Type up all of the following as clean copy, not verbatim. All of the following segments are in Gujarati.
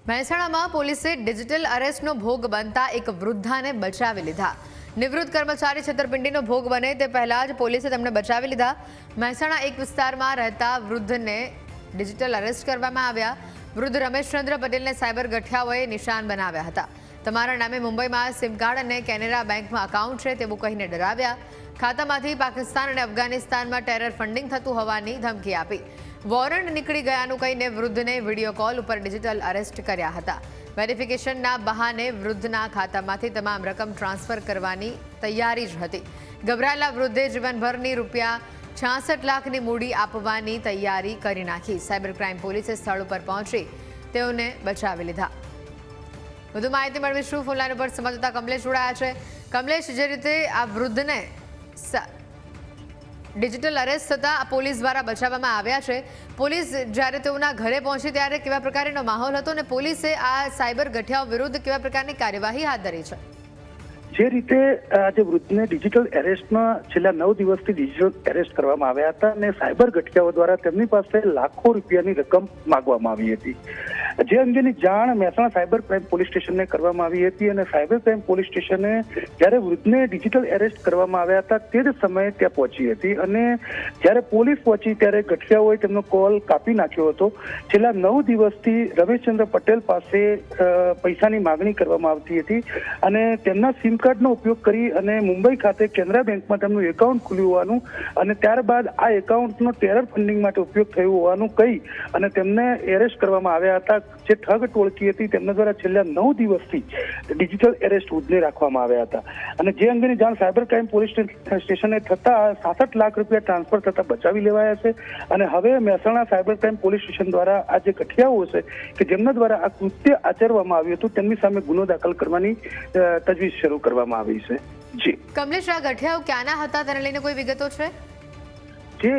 મહેસાણામાં પોલીસે ડિજિટલ અરેસ્ટનો ભોગ બનતા એક વૃદ્ધાને બચાવી લીધા। નિવૃત્ત કર્મચારી છેતરપિંડીનો ભોગ બને તે પહેલા જ પોલીસે તેમને બચાવી લીધા। મહેસાણા એક વિસ્તારમાં રહેતા વૃદ્ધને ડિજિટલ અરેસ્ટ કરવામાં આવ્યા। વૃદ્ધ રમેશચંદ્ર પટેલને સાયબર ગઠિયાઓએ નિશાન બનાવ્યા હતા। તમારા નામે મુંબઈમાં સિમ કાર્ડ અને કેનેરા બેંકમાં એકાઉન્ટ છે તેવું કહીને ડરાવ્યા। ખાતામાંથી પાકિસ્તાન અને અફઘાનિસ્તાનમાં ટેરર ફંડિંગ થતું હોવાની ધમકી આપી। વોરંટ નીકળી ગયાનું કહીને વૃદ્ધને વિડીયો કોલ ઉપર ડિજિટલ અરેસ્ટ કર્યા હતા। વેરિફિકેશનના બહાને વૃદ્ધના ખાતામાંથી તમામ રકમ ટ્રાન્સફર કરવાની તૈયારી જ હતી। ગભરાયેલા વૃદ્ધે જીવનભરની ₹66 લાખની મૂડી આપવાની તૈયારી કરી નાખી। સાયબર ક્રાઇમ પોલીસે સ્થળ ઉપર પહોંચી તેઓને બચાવી લીધા। વધુ માહિતી મેળવીશું। ફોન લાઈન ઉપર સંવાદદાતા કમલેશ જોડાયા છે। કમલેશ, જે રીતે આ વૃદ્ધને ડિજિટલ અરેસ્ટ થતા પોલીસ દ્વારા બચાવવામાં આવ્યા છે, પોલીસ જ્યારે તેઓના ઘરે પહોંચી ત્યારે કેવા પ્રકારનો માહોલ હતો અને પોલીસે આ સાયબર ગઠિયાઓ વિરુદ્ધ કેવા પ્રકારની કાર્યવાહી હાથ ધરી છે? જે રીતે આજે વૃદ્ધને ડિજિટલ એરેસ્ટમાં છેલ્લા 9 દિવસથી ડિજિટલ એરેસ્ટ કરવામાં આવ્યા હતા અને સાયબર ગઠિયાઓ દ્વારા તેમની પાસે લાખો રૂપિયાની રકમ માંગવામાં આવી હતી। જે અંગેની જાણ મહેસાણા સાયબર ક્રાઇમ પોલીસ સ્ટેશનને કરવામાં આવી હતી અને સાયબર ક્રાઇમ પોલીસ સ્ટેશને જ્યારે વૃદ્ધને ડિજિટલ એરેસ્ટ કરવામાં આવ્યા હતા તે જ સમયે ત્યાં પહોંચી હતી અને જ્યારે પોલીસ પહોંચી ત્યારે ગઠિયાઓએ તેમનો કોલ કાપી નાખ્યો હતો। છેલ્લા 9 દિવસથી રમેશચંદ્ર પટેલ પાસે પૈસાની માગણી કરવામાં આવતી હતી અને તેમના સિમ કાર્ડનો ઉપયોગ કરી અને મુંબઈ ખાતે કેનેરા બેંકમાં તેમનું એકાઉન્ટ ખુલ્યું હોવાનું અને ત્યારબાદ આ એકાઉન્ટનો ટેરર ફંડિંગ માટે ઉપયોગ થયો હોવાનું કહી અને તેમને એરેસ્ટ કરવામાં આવ્યા હતા। જે ઠગ ટોળકી હતી તેમના દ્વારા છેલ્લા 9 દિવસથી ડિજિટલ એરેસ્ટ વૃદ્ધને રાખવામાં આવ્યા હતા અને જે અંગેની જાણ સાયબર ક્રાઇમ પોલીસ સ્ટેશને થતા 66 લાખ રૂપિયા ટ્રાન્સફર થતા બચાવી લેવાયા છે અને હવે Mehsana cyber crime police station દ્વારા આ જે ગઠિયાઓ છે કે જેમના દ્વારા આ કૃત્ય આચરવામાં આવ્યું હતું તેમની સામે ગુનો દાખલ કરવાની તજવીજ શરૂ કરવામાં આવી છે। જી કમલેશ, આ ગઠિયાઓ ક્યાંના હતા તેને લઈને કોઈ વિગતો છે? જે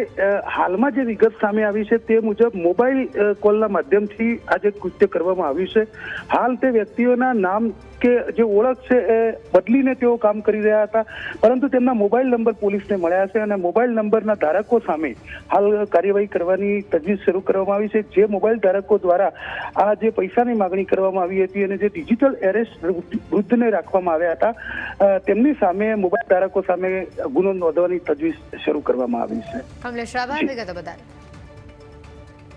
હાલમાં જે વિગત સામે આવી છે તે મુજબ મોબાઈલ કોલના માધ્યમથી આ જે કૃત્ય કરવામાં આવ્યું છે। હાલ તે વ્યક્તિઓના નામ કે જે ઓળખ છે એ બદલીને તેઓ કામ કરી રહ્યા હતા, પરંતુ તેમના મોબાઈલ નંબર પોલીસને મળ્યા છે અને મોબાઈલ નંબરના ધારકો સામે હાલ કાર્યવાહી કરવાની તજવીજ શરૂ કરવામાં આવી છે। જે મોબાઈલ ધારકો દ્વારા આ જે પૈસાની માગણી કરવામાં આવી હતી અને જે ડિજિટલ એરેસ્ટ વૃદ્ધને રાખવામાં આવ્યા હતા તેમની સામે મોબાઈલ ધારકો સામે ગુનો નોંધવાની તજવીજ શરૂ કરવામાં આવી છે। કમલેશ, આભાર વિગતો બદલ।